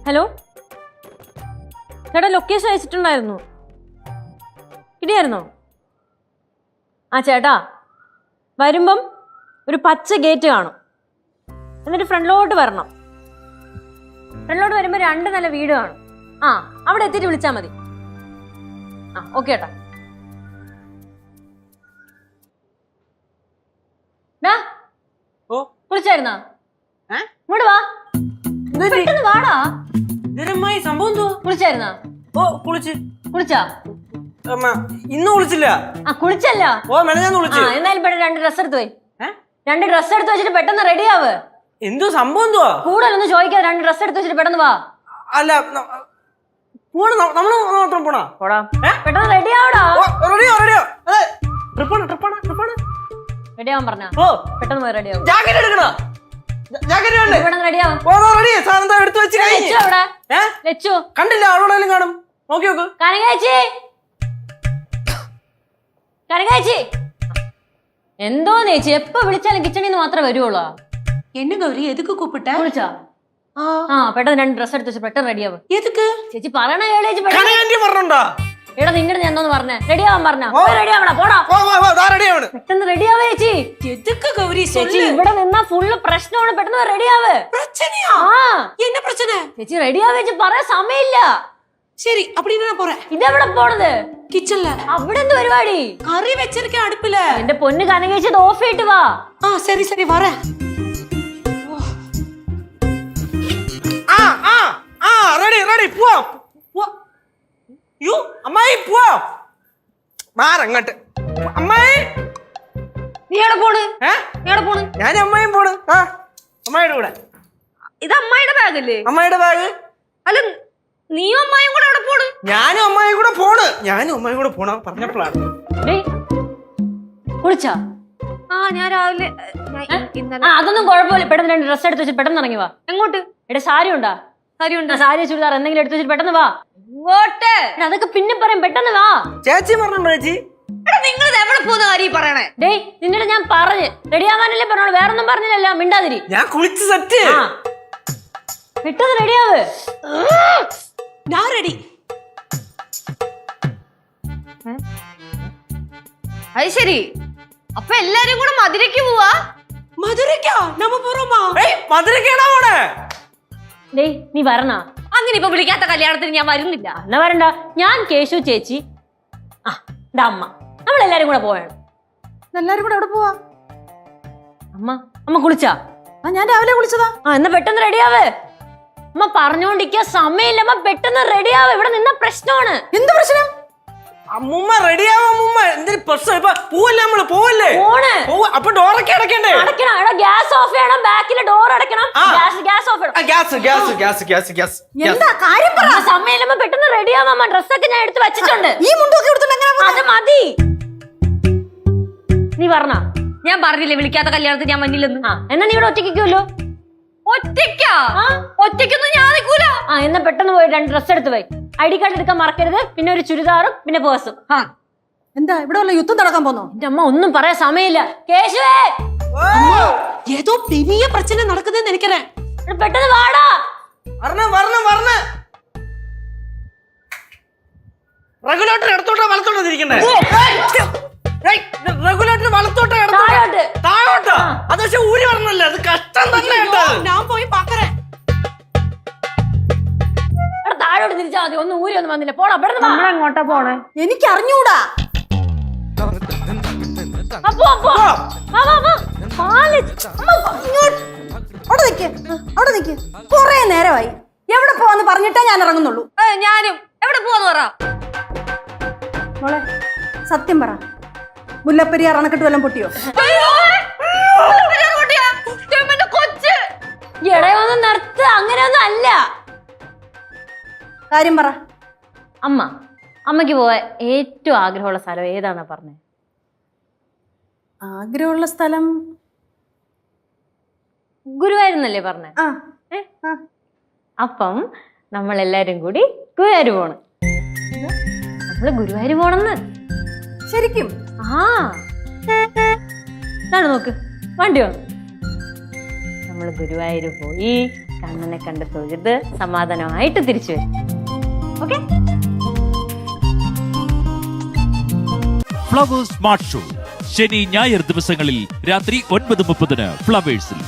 Hello ചേട്ടാ, location അയച്ചിട്ടുണ്ടായിരുന്നു. കിട്ടിയായിരുന്നോ? ആ ചേട്ടാ, വരുമ്പം ഒരു പച്ച ഗേറ്റ് കാണും, എന്നിട്ട് ഫ്രണ്ടിലോട്ട് വരണം. ഫ്രണ്ടിലോട്ട് വരുമ്പോ 2 നില വീട് കാണും. ആ, അവിടെ എത്തിയിട്ട് വിളിച്ചാൽ മതി. ആ, ഓക്കെ ചേട്ടാ. വിളിച്ചായിരുന്നാ? ഇങ്ങോട്ട് വാ, പെട്ടെന്ന് വാടാ. സംഭവം കുളിച്ചായിരുന്നാ? കുളിച്ചാ? ഇന്ന് കുളിച്ചില്ല. ആ, കുളിച്ചല്ല. എന്നാലും പെട്ടെന്ന് 2 ഡ്രസ് എടുത്ത് പോയി. 2 ഡ്രസ് എടുത്ത് വെച്ചിട്ട് പെട്ടെന്ന് റെഡി ആവ്. എന്തോ സംഭവം എന്തുവാ? കൂടുതലൊന്നും ചോദിക്കാതെ 2 ഡ്രസ് എടുത്ത് വെച്ചിട്ട് പെട്ടെന്ന് വാ. അല്ല, നമ്മള് മാത്രം പോണാ? പെട്ടെന്ന് റെഡി ആവടാ. റെഡി ആവാൻ പറഞ്ഞ പെട്ടെന്ന് പോയി റെഡി ആവും. കണ്ടില്ല, അവളോടെല്ലാം കാണും. നോക്കി നോക്ക്. കനകാച്ചി എന്തോ ചേച്ചി, എപ്പ വിളിച്ചാലും കിച്ചണിൽ നിന്ന് മാത്രമേ വരുവുള്ളൂ. என்ன கௌரி, எதுக்கு கூப்பிட்ட? വിളിച്ചാ? ആ, പെട്ടെന്ന് 2 ഡ്രസ് എടുത്ത് വെച്ച് പെട്ടെന്ന് റെഡി ആവും. எதுக்கு? ചേച്ചി പറയണ കേളേച്ചി. എടാ, നിങ്ങളുടെ ഞാൻ എന്തോന്ന് പറഞ്ഞേ? റെഡി ആവാൻ പറഞ്ഞ റെഡി ആവണ. പോടാ, പെട്ടെന്ന് റെഡി ആവേ ചേച്ചി. எதுக்கு கௌரி? ചേച്ചി ഇവിടെ നിന്നാ ഫുള്ള് പ്രശ്നമാണ്. പെട്ടെന്ന് റെഡി ആവ്. பிரச்சனையா? என்ன பிரச்சனை? ചേച്ചി റെഡി ആവേ ചേച്ചി, പറയാൻ സമയമില്ല. சரி, அப்படின்னு நான் போறேன். ഇതെവിടെ പോണത്? கிச்சன்ல. അവിടെ എന്ത് പരിപാടി? കറി വെച്ചിരിക്കேன் അടുപ്പില. എന്റെ പൊന്ന് കനകേച്ചി, ഇത് ഓഫ് ചെയ്തിട്ട് വാ. சரி சரி வரேன். റെഡി പോവാം. അമ്മായി പോവാം. മാറങ്ങട്ട്. അമ്മായി നീ എവിടെ പോണ്? ഞാൻ അമ്മായും പോണ്. അമ്മായിയുടെ കൂടെ. ഇത് അമ്മായിയുടെ ബാഗല്ലേ? അമ്മായിയുടെ ബാഗ്. അല്ല, നീയും അമ്മായും കൂടെ എവിടെ പോണ്? ഞാനും അമ്മായും കൂടെ പോണ പറഞ്ഞപ്പോഴാണ്. കുളിച്ചാ? ഞാൻ രാവിലെ അതൊന്നും കുഴപ്പമില്ല. പെട്ടെന്ന് 2 ഡ്രസ് എടുത്ത് വെച്ചിട്ട് പെട്ടെന്ന് ഇറങ്ങി വാ. എങ്ങോട്ട്? എടാ, സാരി ഉണ്ടാ? സാരി ചുരിദാർ എന്തെങ്കിലും എടുത്ത് വെച്ചിട്ട് പെട്ടെന്ന് വാ. ഇങ്ങോട്ട്. അതൊക്കെ പിന്നെ പറയാം, പെട്ടെന്ന് വാ. ചേച്ചി പറഞ്ഞോ ചേച്ചി? നിങ്ങൾ എവിടെ പോകുന്ന കാര്യം പറയണേ? ഡേയ്, നിന്നോട് ഞാൻ പറഞ്ഞു റെഡി ആവാനല്ലേ പറഞ്ഞോളൂ, വേറൊന്നും പറഞ്ഞില്ലല്ലോ. മിണ്ടാതിരി. ഞാൻ കുളിച്ച് സെറ്റ്. പെട്ടെന്ന് റെഡിയാവ്. ഞാൻ റെഡി. അത് ശരി, അപ്പൊ എല്ലാരും കൂടെ മധുരയ്ക്ക് പോവാ? മധുരയ്ക്കാ? നമ്മ പോറോമാ? മധുരക്കാണോ പോണേ? ഡേയ്, നീ വരണ? അങ്ങനെ ഇപ്പൊ വിളിക്കാത്ത കല്യാണത്തിന് ഞാൻ വരുന്നില്ല. എന്നാ വരണ്ട. ഞാൻ, കേശു ചേച്ചി, അമ്മ, നമ്മളെല്ലാരും കൂടെ പോയാണ്. എല്ലാരും കൂടെ എവിടെ പോവാ? അമ്മ കുളിച്ചാ? ഞാൻ രാവിലെ കുളിച്ചതാ. എന്നാ പെട്ടെന്ന് റെഡിയാവ്. അമ്മ പറഞ്ഞോണ്ടിരിക്കാൻ സമയമില്ല. അമ്മ പെട്ടെന്ന് റെഡിയാവ്. ഇവിടെ നിന്ന പ്രശ്നമാണ്. എന്ത് പ്രശ്നം? അമ്മൂമ്മ റെഡിയാവാ. അമ്മൂമ്മ എന്തൊരു പ്രശ്നം? ഇപ്പൊ പോവല്ലേ, നമ്മള് പോവല്ലേ? അപ്പൊ ഡോറൊക്കെ അടക്കണ്ടേ? അടക്കണം. എടാ, ഗ്യാസ് ഓഫ് ചെയ്യണം. ബാക്കിലെ ഡോർ അടക്കണം. ഗ്യാസ് ഓഫ് ചെയ്യണം. എന്താ കാര്യം പറ. സമയമില്ല, പെട്ടെന്ന് റെഡിയാവാ. ഡ്രസ്സൊക്കെ ഞാൻ എടുത്ത് വെച്ചിട്ടുണ്ട്. ഈ മുണ്ടൊക്കെ എടുത്തിട്ട് അത് മതി. നീ പറഞ്ഞ? ഞാൻ പറഞ്ഞില്ലേ വിളിക്കാത്ത കല്യാണത്തിന് ഞാൻ വന്നില്ലെന്ന്. എന്നാ നീ ഇവിടെ ഒറ്റയ്ക്കുമല്ലോ. ഒറ്റയ്ക്കൊന്നും ഞാൻ നിൽക്കൂല. എന്നാ പെട്ടെന്ന് പോയി 2 ഡ്രസ് എടുത്ത് പോയി. ID കാർഡ് എടുക്കാൻ മറക്കരുത്. പിന്നെ ഒരു ചുരിദാറും പിന്നെ പേഴ്സും. എന്താ ഇവിടെ വല്ല യുദ്ധം നടക്കാൻ പോന്നോ? എന്റെ അമ്മ, ഒന്നും പറയാൻ സമയമില്ല. കേശുവേ, ഏതോ പെരിയ പ്രശ്നം നടക്കുന്നതെന്ന് എനിക്കറിയാം. പെട്ടെന്ന് വാടാ. റെഗുലേറ്റർ എടുത്തോട്ടോ വലത്തോട്ടോ തിരിക്കണ്ടേ? റെഗുലേറ്റർ വലത്തോട്ടോ താഴോട്ടോ? അത് പക്ഷെ ഊരി പറഞ്ഞല്ലേ, അത് കഷ്ടം തന്നെ. ഞാൻ പോയി പാക്കറേ. താഴോട്ട് തിരിച്ചാ മതി. ഒന്നും ഊരി ഒന്നും വന്നില്ല. പോടാ, പെട്ടെന്ന്. നമ്മളെങ്ങോട്ടാ പോണേ? എനിക്ക് അറിഞ്ഞൂടാ. അവിടെ നിക്ക്. കൊറേ നേരമായി. എവിടെ പോവാന്ന് പറഞ്ഞിട്ടേ ഞാൻ ഇറങ്ങുന്നുള്ളൂ. ഞാനും. എവിടെ പോവാന്ന് പറ മോളെ. സത്യം പറ, മുല്ലപ്പെരിയാർ അണക്കെട്ട് വല്ലതും പൊട്ടിയോ? ഇടയൊന്നും നിർത്ത. അങ്ങനെയൊന്നും അല്ല. കാര്യം പറ. അമ്മയ്ക്ക് പോവാൻ ഏറ്റവും ആഗ്രഹമുള്ള സ്ഥലം ഏതാന്നാ പറഞ്ഞേ? ആഗ്രഹമുള്ള സ്ഥലം ഗുരുവായൂരെന്നല്ലേ പറഞ്ഞേ? അപ്പം നമ്മളെല്ലാരും കൂടി ഗുരുവായൂർ പോണം. നമ്മള് ഗുരുവായൂർ പോണെന്ന്. ശരിക്കും? നോക്ക്, വണ്ടി വന്നു. നമ്മള് ഗുരുവായൂർ പോയി കണ്ണനെ കണ്ട് തൊഴുത് സമാധാനമായിട്ട് തിരിച്ചു വരും. ഓക്കെ? ഫ്ലവേഴ്സ് സ്മാർട്ട് ഷോ ശനി ഞായർ ദിവസങ്ങളിൽ രാത്രി 9:30 ഫ്ലവേഴ്സിൽ.